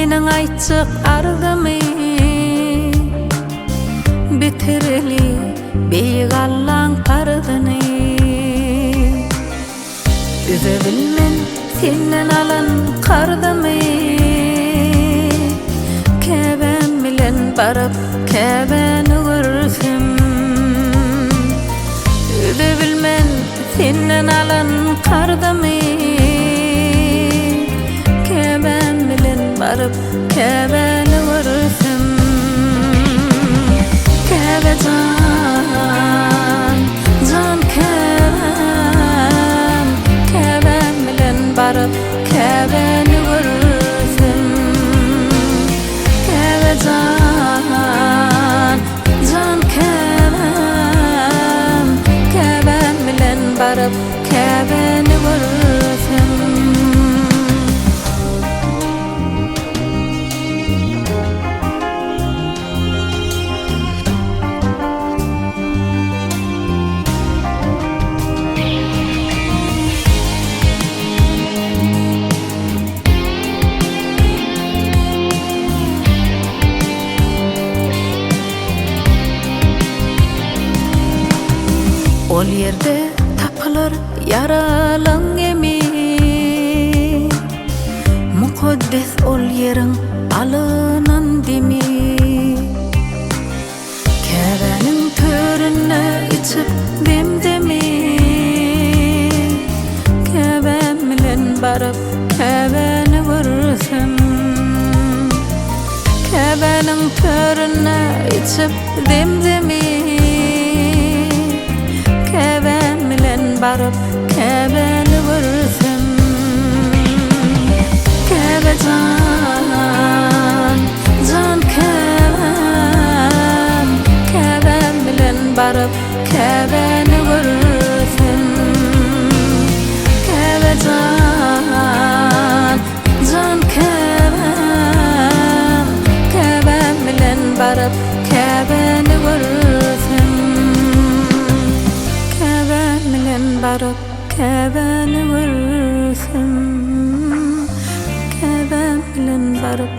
Meniň aýtjak argymy bitireli beýgallaň qardyny. Üze bilmen senden alan qardymy, käbem bilen barıp käbeni görsem. Üze bilmen senden alan qardymy, käbem bilen barıp käbeni görsem. Käbe can, can käbem, käbem bilen barıp käbeni görsem. Käbe can, can käbem, käbem bilen barıp käbeni görsem. Ol yerde tapylar yaralan emi, mukaddes ol yerin alınan demi. Käbenin törüne içip demdemi, käbem bilen barıp käbeni görsem. Käbenin törüne içip demdemi, käbem bilen barıp käbeni görsem. Käbe can, can käbem, käbem bilen barıp käbeni görsem. Käbe can, can käbem, käbem bilen barıp käbeni görsem. Barıp käbeni görsem, käbem bilen barıp